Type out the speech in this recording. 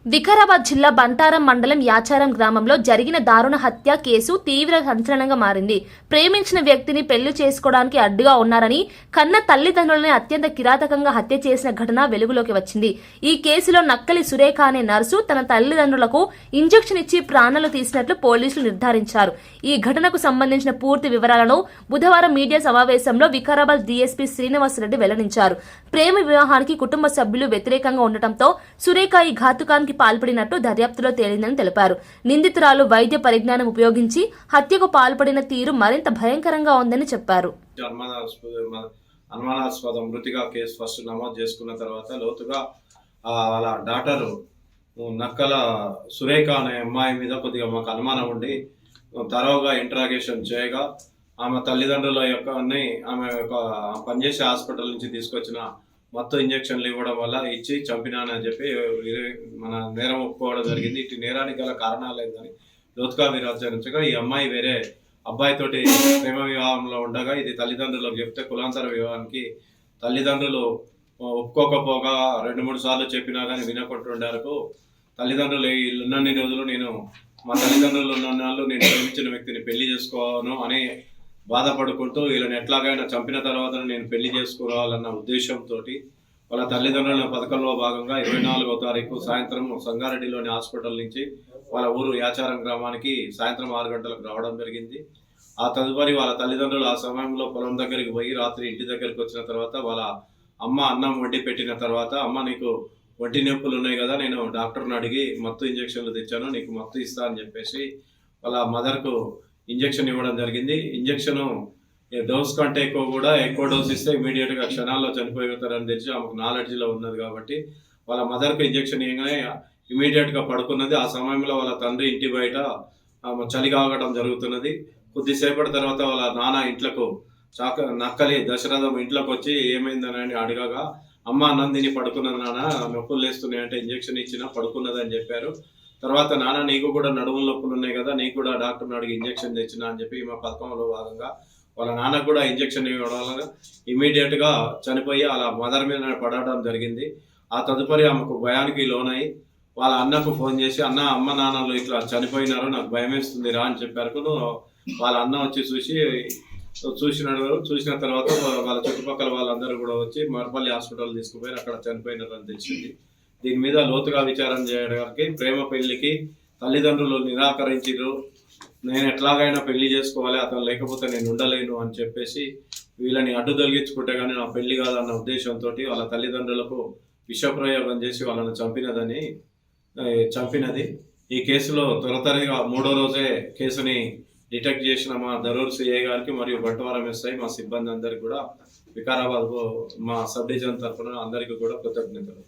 వికారాబాద్ జిల్లా బంటారం మండలం యాచారం గ్రామంలో జరిగిన దారుణ హత్య కేసు తీవ్ర సంచలనంగా మారింది. ప్రేమించిన వ్యక్తిని పెళ్లి చేసుకోవడానికి అడ్డుగా ఉన్నారని కన్న తల్లిదండ్రులని అత్యంత కిరాతకంగా హత్య చేసిన ఘటన వెలుగులోకి వచ్చింది. ఈ కేసులో నక్కలి సురేఖ అనే నర్సు తన తల్లిదండ్రులకు ఇంజెక్షన్ ఇచ్చి ప్రాణాలు తీసినట్లు పోలీసులు నిర్ధారించారు. ఈ ఘటనకు సంబంధించిన పూర్తి వివరాలను బుధవారం మీడియా సమావేశంలో వికారాబాద్ డీఎస్పీ శ్రీనివాసరెడ్డి వెల్లడించారు. ప్రేమ వివాహానికి కుటుంబ సభ్యులు వ్యతిరేకంగా ఉండటంతో సురేఖ ఈ ఘాతుకానికి పాల్పడినట్టు దర్యాప్తులో తేలిందని తెలిపారు. నిందితురాలు వైద్య పరిజ్ఞానం ఉపయోగించి హత్యకు పాల్పడిన తీరు మరింత భయంకరంగా ఉందని చెప్పారు. అనుమానాస్పద మృతిగా కేసు ఫస్ట్ నమోదు చేసుకున్న తర్వాత లోతుగా వాళ్ళ డాక్టర్ నక్కల సురేఖ అనే అమ్మాయి మీద కొద్దిగా మాకు అనుమానం ఉండి తరోగా ఇంట్రాగేషన్ చేయగా ఆమె తల్లిదండ్రుల యొక్క ఆమె యొక్క పనిచేసే హాస్పిటల్ నుంచి తీసుకొచ్చిన మొత్తం ఇంజక్షన్లు ఇవ్వడం వల్ల ఇచ్చి చంపినానని చెప్పి మన నేరం ఒప్పుకోవడం జరిగింది. ఇటు నేరానికి గల కారణాలు లేదని లోతుగా విచారించగా ఈ అమ్మాయి వేరే అబ్బాయితోటి ప్రేమ వివాహంలో ఉండగా ఇది తల్లిదండ్రులకు చెప్తే కులాంతర వివాహానికి తల్లిదండ్రులు ఒప్పుకోకపోగా 2-3 సార్లు చెప్పినా కానీ వినకుంటుండేందుకు తల్లిదండ్రులు ఉన్నన్ని రోజులు మా తల్లిదండ్రులు ఉన్ననాళ్ళు నేను ప్రేమించిన వ్యక్తిని పెళ్లి చేసుకోను అని బాధపడుకుంటూ వీళ్ళని ఎట్లాగైనా చంపిన తర్వాత నేను పెళ్లి చేసుకోవాలన్న ఉద్దేశంతో వాళ్ళ తల్లిదండ్రుల పథకంలో భాగంగా 24వ తారీఖు సాయంత్రం సంగారెడ్డిలోని హాస్పిటల్ నుంచి వాళ్ళ ఊరు యాచారం గ్రామానికి సాయంత్రం 6 గంటలకు రావడం జరిగింది. ఆ తదుపరి వాళ్ళ తల్లిదండ్రులు ఆ సమయంలో పొలం దగ్గరికి పోయి రాత్రి ఇంటి దగ్గరికి వచ్చిన తర్వాత వాళ్ళ అమ్మ అన్నం వండి పెట్టిన తర్వాత, అమ్మ నీకు ఒంటి నొప్పులు ఉన్నాయి కదా, నేను డాక్టర్ని అడిగి మత్తు ఇంజక్షన్లు తెచ్చాను, నీకు మత్తు ఇస్తా అని చెప్పేసి వాళ్ళ మదర్కు ఇంజక్షన్ ఇవ్వడం జరిగింది. ఇంజక్షన్ డోస్ కంటే ఎక్కువ డోస్ ఇస్తే ఇమీడియట్గా క్షణాల్లో చనిపోతారని తెలిసి ఆమెకు నాలెడ్జ్లో ఉన్నది కాబట్టి వాళ్ళ మదర్కు ఇంజక్షన్ ఇవ్వగానే ఇమీడియట్గా పడుకున్నది. ఆ సమయంలో వాళ్ళ తండ్రి ఇంటి బయట చలి కాగడం జరుగుతున్నది. కొద్దిసేపటి తర్వాత వాళ్ళ నాన్న ఇంట్లోకి నక్కలి దశరథం ఇంట్లోకి వచ్చి ఏమైందని అడగగా, అమ్మ అన్నందిని పడుకున్నది నాన్న, నొప్పులు లేస్తున్నాయి అంటే ఇంజక్షన్ ఇచ్చినా పడుకున్నదని చెప్పారు. తర్వాత నాన్న నీకు కూడా నడుముల నొప్పులు ఉన్నాయి కదా, నీకు కూడా డాక్టర్ని అడిగి ఇంజక్షన్ తెచ్చినా అని చెప్పి మా పథకంలో భాగంగా వాళ్ళ నాన్నకు కూడా ఇంజక్షన్ ఇవ్వడం వల్ల ఇమీడియట్గా చనిపోయి అలా మదర్ మీద పడడం జరిగింది. ఆ తదుపరి ఆమెకు భయానికి లోనై వాళ్ళ అన్నకు ఫోన్ చేసి, అమ్మ నాన్నలు ఇట్లా చనిపోయినారు, నాకు భయం వేస్తుంది రా అని చెప్పారు. వాళ్ళ అన్న వచ్చి చూసిన తర్వాత వాళ్ళ చుట్టుపక్కల వాళ్ళందరూ కూడా వచ్చి మరపల్లి హాస్పిటల్ తీసుకుపోయి అక్కడ చనిపోయినారు అని తెలిసింది. దీని మీద లోతుగా విచారణ చేయడానికి ప్రేమ పెళ్లికి తల్లిదండ్రులు నిరాకరించారు. నేను ఎట్లాగైనా పెళ్లి చేసుకోవాలి, అతను లేకపోతే నేను ఉండలేను అని చెప్పేసి వీళ్ళని అడ్డు తొలగించుకుంటే కానీ నా పెళ్లి కాదన్న ఉద్దేశంతో వాళ్ళ తల్లిదండ్రులకు విషప్రయోగం చేసి వాళ్ళని చంపినది. ఈ కేసులో త్వరగా 3వ రోజే కేసుని డిటెక్ట్ చేసిన మా దరూర్ సిఐ గారికి మరియు బంటవారం ఎస్ఐ మా సిబ్బంది అందరికీ కూడా వికారాబాద్ మా సబ్ డివిజన్ తరఫున అందరికీ కూడా కృతజ్ఞతలు.